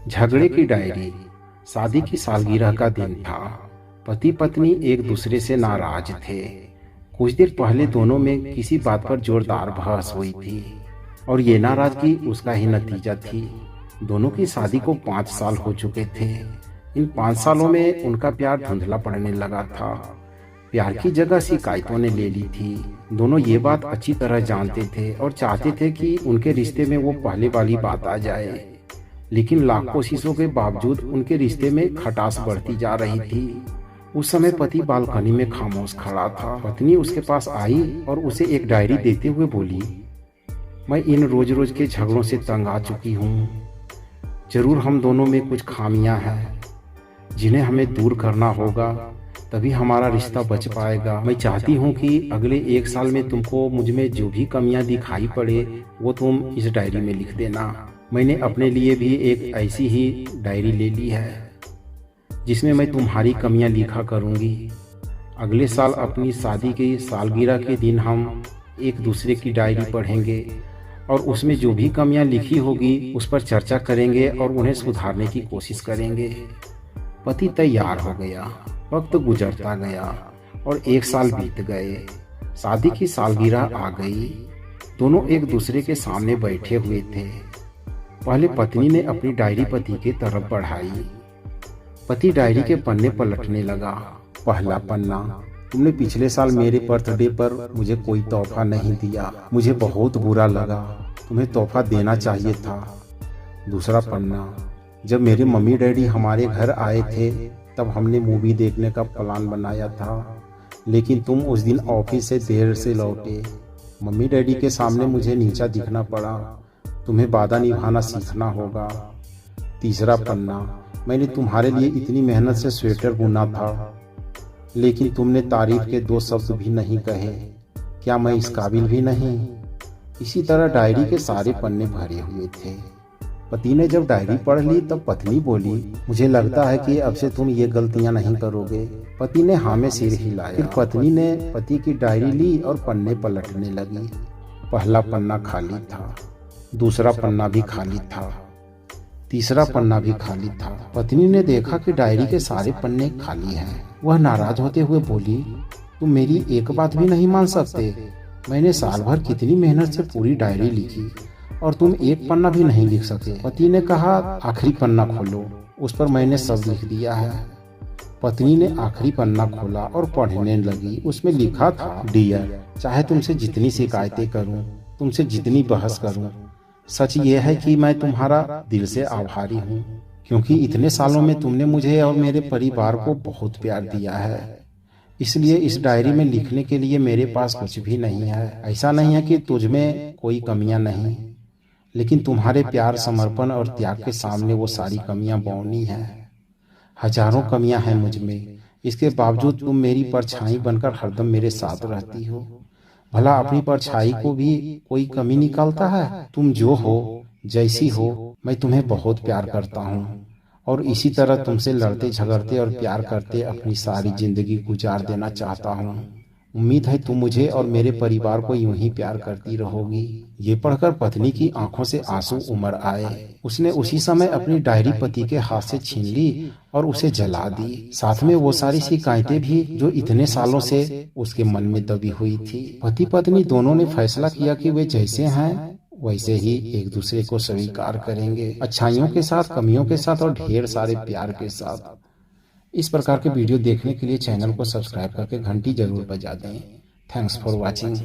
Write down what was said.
झगड़े की डायरी। शादी की सालगिरह का दिन था। पति पत्नी एक दूसरे से नाराज थे। कुछ देर पहले दोनों में किसी बात पर जोरदार बहस हुई थी और ये नाराजगी उसका ही नतीजा थी। दोनों की शादी को 5 साल हो चुके थे। इन 5 सालों में उनका प्यार धुंधला पड़ने लगा था। प्यार की जगह शिकायतों ने ले ली थी। दोनों ये बात अच्छी तरह जानते थे और चाहते थे कि उनके रिश्ते में वो पहले वाली बात आ जाए, लेकिन लाख कोशिशों के बावजूद उनके रिश्ते में खटास बढ़ती जा रही थी। उस समय पति बालकनी में खामोश खड़ा था। पत्नी उसके पास आई और उसे एक डायरी देते हुए बोली, मैं इन रोज रोज के झगड़ों से तंग आ चुकी हूँ। जरूर हम दोनों में कुछ खामियां हैं जिन्हें हमें दूर करना होगा, तभी हमारा रिश्ता बच पाएगा। मैं चाहती हूँ कि अगले 1 साल में तुमको मुझ में जो भी कमियां दिखाई पड़े वो तुम इस डायरी में लिख देना। मैंने अपने लिए भी एक ऐसी ही डायरी ले ली है जिसमें मैं तुम्हारी कमियां लिखा करूँगी। अगले साल अपनी शादी की सालगिरह के दिन हम एक दूसरे की डायरी पढ़ेंगे और उसमें जो भी कमियां लिखी होगी उस पर चर्चा करेंगे और उन्हें सुधारने की कोशिश करेंगे। पति तैयार हो गया। वक्त गुजरता गया और 1 साल बीत गए। शादी की सालगिरह आ गई। दोनों एक दूसरे के सामने बैठे हुए थे। पहले पत्नी ने अपनी डायरी पति की तरफ बढ़ाई। पति डायरी के पन्ने पलटने लगा। पहला पन्ना, तुमने पिछले साल मेरे बर्थडे पर मुझे कोई तोहफा नहीं दिया। मुझे बहुत बुरा लगा। तुम्हें तोहफा देना चाहिए था। दूसरा पन्ना, जब मेरे मम्मी डैडी हमारे घर आए थे तब हमने मूवी देखने का प्लान बनाया था, लेकिन तुम उस दिन ऑफिस से देर से लौटे। मम्मी डैडी के सामने मुझे नीचा दिखना पड़ा। तुम्हें वादा निभाना सीखना होगा। तीसरा पन्ना, मैंने तुम्हारे लिए इतनी मेहनत से स्वेटर बुना था, लेकिन तुमने तारीफ के 2 शब्द भी नहीं कहे। क्या मैं इस काबिल भी नहीं? इसी तरह डायरी के सारे पन्ने भरे हुए थे। पति ने जब डायरी पढ़ ली तब पत्नी बोली, मुझे लगता है कि अब से तुम ये गलतियां नहीं करोगे। पति ने हाँ में सिर हिलाया। फिर पत्नी ने पति की डायरी ली और पन्ने पलटने लगी। पहला पन्ना खाली था। दूसरा पन्ना भी खाली था। तीसरा पन्ना भी खाली था। पत्नी ने देखा कि डायरी के सारे पन्ने खाली हैं। वह नाराज होते हुए बोली, तुम मेरी एक बात भी नहीं मान सकते? मैंने साल भर कितनी मेहनत से पूरी डायरी लिखी और तुम एक पन्ना भी नहीं लिख सके। पति ने कहा, आखिरी पन्ना खोलो, उस पर मैंने सब लिख दिया है। पत्नी ने आखिरी पन्ना खोला और पढ़ने लगी। उसमें लिखा था, डियर, चाहे तुमसे जितनी शिकायतें करूं, तुमसे जितनी बहस करूं, सच ये है कि मैं तुम्हारा दिल से आभारी हूँ, क्योंकि इतने सालों में तुमने मुझे और मेरे परिवार को बहुत प्यार दिया है। इसलिए इस डायरी में लिखने के लिए मेरे पास कुछ भी नहीं है। ऐसा नहीं है कि तुझ में कोई कमियां नहीं, लेकिन तुम्हारे प्यार, समर्पण और त्याग के सामने वो सारी कमियां बौनी हैं। हजारों कमियां हैं मुझ में, इसके बावजूद तुम मेरी परछाई बनकर हरदम मेरे साथ रहती हो। भला अपनी परछाई को भी कोई कमी निकालता है? तुम जो हो, जैसी हो, मैं तुम्हें बहुत प्यार करता हूँ और इसी तरह तुमसे लड़ते झगड़ते और प्यार करते अपनी सारी जिंदगी गुजार देना चाहता हूँ। उम्मीद है तुम मुझे और मेरे परिवार को यूं ही प्यार करती रहोगी। ये पढ़कर पत्नी की आंखों से आंसू उमड़ आए। उसने उसी समय अपनी डायरी पति के हाथ से छीन ली और उसे जला दी, साथ में वो सारी शिकायतें भी जो इतने सालों से उसके मन में दबी हुई थी। पति पत्नी दोनों ने फैसला किया कि वे जैसे हैं वैसे ही एक दूसरे को स्वीकार करेंगे, अच्छाइयों के साथ, कमियों के साथ और ढेर सारे प्यार के साथ। इस प्रकार के वीडियो देखने के लिए चैनल को सब्सक्राइब करके घंटी जरूर बजा दें। Thanks for watching.